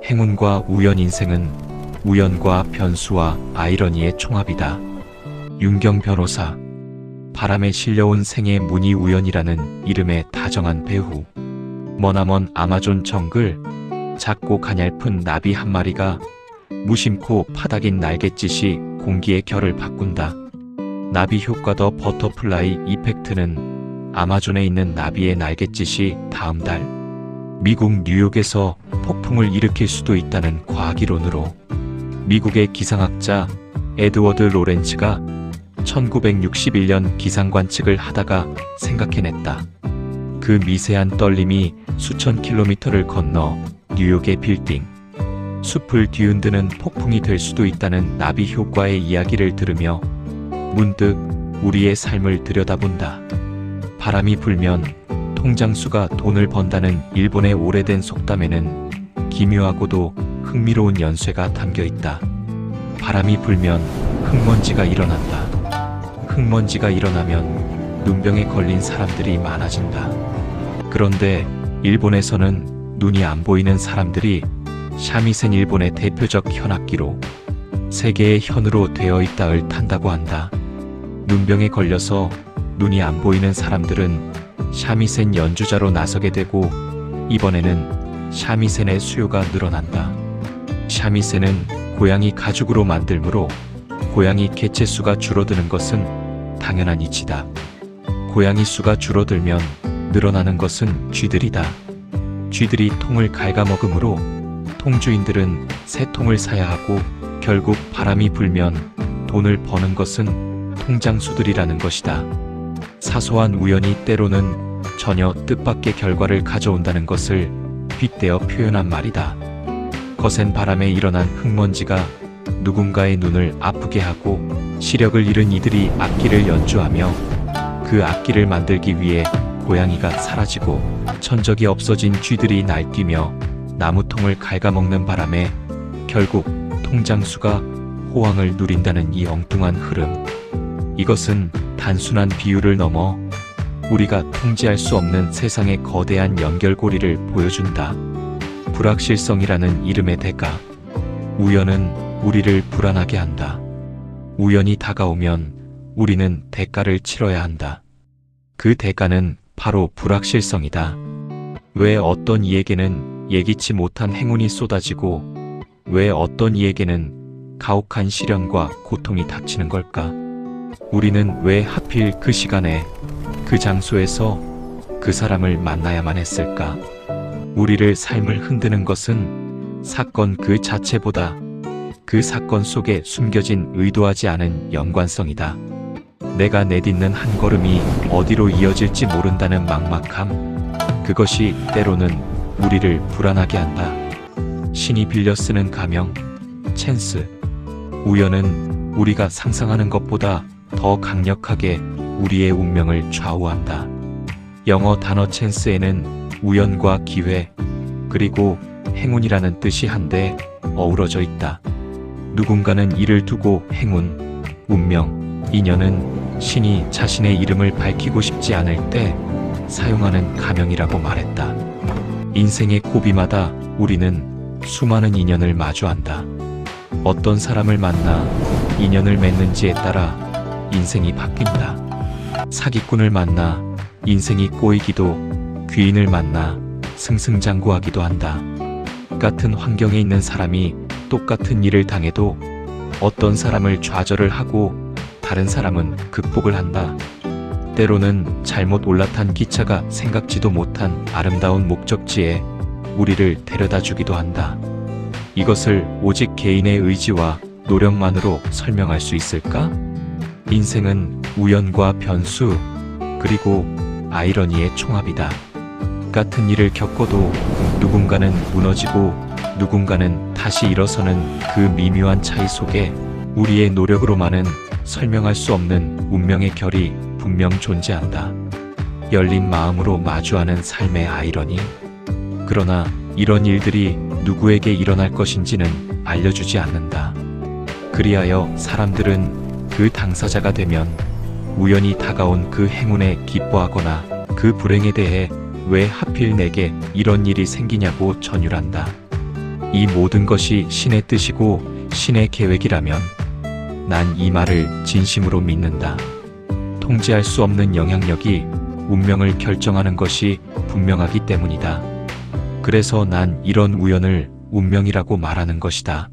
행운과 우연 인생은 우연과 변수와 아이러니의 총합이다. 윤경 변호사. 바람에 실려온 생의 문이 우연이라는 이름의 다정한 배후. 머나먼 아마존 정글, 작고 가냘픈 나비 한 마리가 무심코 파닥인 날갯짓이 공기의 결을 바꾼다. 나비 효과 더 버터플라이 이펙트는 아마존에 있는 나비의 날갯짓이 다음 달 미국 뉴욕에서 폭풍을 일으킬 수도 있다는 과학이론으로 미국의 기상학자 에드워드 로렌츠가 1961년 기상 관측을 하다가 생각해냈다. 그 미세한 떨림이 수천 킬로미터를 건너 뉴욕의 빌딩, 숲을 뒤흔드는 폭풍이 될 수도 있다는 나비 효과의 이야기를 들으며 문득 우리의 삶을 들여다본다. 바람이 불면 통장수가 돈을 번다는 일본의 오래된 속담에는 기묘하고도 흥미로운 연쇄가 담겨 있다. 바람이 불면 흙먼지가 일어난다. 흙먼지가 일어나면 눈병에 걸린 사람들이 많아진다. 그런데 일본에서는 눈이 안 보이는 사람들이 샤미센, 일본의 대표적 현악기로 세계의 현으로 되어 있다를 탄다고 한다. 눈병에 걸려서 눈이 안 보이는 사람들은 샤미센 연주자로 나서게 되고 이번에는 샤미센의 수요가 늘어난다. 샤미센은 고양이 가죽으로 만들므로 고양이 개체수가 줄어드는 것은 당연한 이치다. 고양이 수가 줄어들면 늘어나는 것은 쥐들이다. 쥐들이 통을 갉아먹으므로 통주인들은 새 통을 사야 하고 결국 바람이 불면 돈을 버는 것은 통장수들이라는 것이다. 사소한 우연이 때로는 전혀 뜻밖의 결과를 가져온다는 것을 빗대어 표현한 말이다. 거센 바람에 일어난 흙먼지가 누군가의 눈을 아프게 하고 시력을 잃은 이들이 악기를 연주하며 그 악기를 만들기 위해 고양이가 사라지고 천적이 없어진 쥐들이 날뛰며 나무통을 갉아먹는 바람에 결국 통장수가 호황을 누린다는 이 엉뚱한 흐름. 이것은 단순한 비유를 넘어 우리가 통제할 수 없는 세상의 거대한 연결고리를 보여준다. 불확실성이라는 이름의 대가. 우연은 우리를 불안하게 한다. 우연이 다가오면 우리는 대가를 치러야 한다. 그 대가는 바로 불확실성이다. 왜 어떤 이에게는 예기치 못한 행운이 쏟아지고 왜 어떤 이에게는 가혹한 시련과 고통이 닥치는 걸까? 우리는 왜 하필 그 시간에 그 장소에서 그 사람을 만나야만 했을까? 우리를 삶을 흔드는 것은 사건 그 자체보다 그 사건 속에 숨겨진 의도하지 않은 연관성이다. 내가 내딛는 한 걸음이 어디로 이어질지 모른다는 막막함. 그것이 때로는 우리를 불안하게 한다. 신이 빌려 쓰는 가명, 찬스. 우연은 우리가 상상하는 것보다 더 강력하게 우리의 운명을 좌우한다. 영어 단어 찬스에는 우연과 기회, 그리고 행운이라는 뜻이 한데 어우러져 있다. 누군가는 이를 두고 행운, 운명, 인연은 신이 자신의 이름을 밝히고 싶지 않을 때 사용하는 가명이라고 말했다. 인생의 고비마다 우리는 수많은 인연을 마주한다. 어떤 사람을 만나 인연을 맺는지에 따라 인생이 바뀐다. 사기꾼을 만나 인생이 꼬이기도, 귀인을 만나 승승장구하기도 한다. 같은 환경에 있는 사람이 똑같은 일을 당해도 어떤 사람을 좌절을 하고 다른 사람은 극복을 한다. 때로는 잘못 올라탄 기차가 생각지도 못한 아름다운 목적지에 우리를 데려다 주기도 한다. 이것을 오직 개인의 의지와 노력만으로 설명할 수 있을까? 인생은 우연과 변수, 그리고 아이러니의 총합이다. 같은 일을 겪어도 누군가는 무너지고 누군가는 다시 일어서는 그 미묘한 차이 속에 우리의 노력으로만은 설명할 수 없는 운명의 결이 분명 존재한다. 열린 마음으로 마주하는 삶의 아이러니. 그러나 이런 일들이 누구에게 일어날 것인지는 알려주지 않는다. 그리하여 사람들은 그 당사자가 되면 우연히 다가온 그 행운에 기뻐하거나 그 불행에 대해 왜 하필 내게 이런 일이 생기냐고 전율한다. 이 모든 것이 신의 뜻이고 신의 계획이라면 난 이 말을 진심으로 믿는다. 통제할 수 없는 영향력이 운명을 결정하는 것이 분명하기 때문이다. 그래서 난 이런 우연을 운명이라고 말하는 것이다.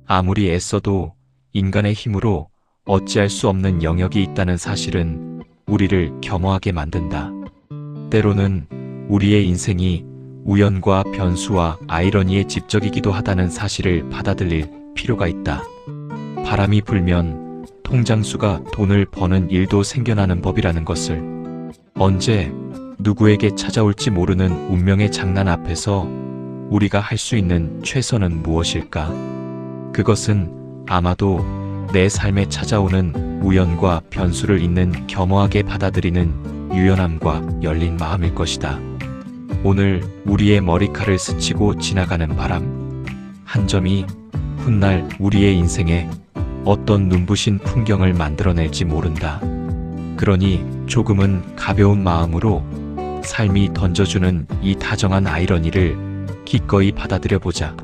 아무리 애써도 인간의 힘으로 어찌할 수 없는 영역이 있다는 사실은 우리를 겸허하게 만든다. 때로는 우리의 인생이 우연과 변수와 아이러니의 집적이기도 하다는 사실을 받아들일 필요가 있다. 바람이 불면 통장수가 돈을 버는 일도 생겨나는 법이라는 것을, 언제 누구에게 찾아올지 모르는 운명의 장난 앞에서 우리가 할 수 있는 최선은 무엇일까? 그것은 아마도 내 삶에 찾아오는 우연과 변수를 있는 겸허하게 받아들이는 유연함과 열린 마음일 것이다. 오늘 우리의 머리칼을 스치고 지나가는 바람 한 점이 훗날 우리의 인생에 어떤 눈부신 풍경을 만들어낼지 모른다. 그러니 조금은 가벼운 마음으로 삶이 던져주는 이 다정한 아이러니를 기꺼이 받아들여 보자.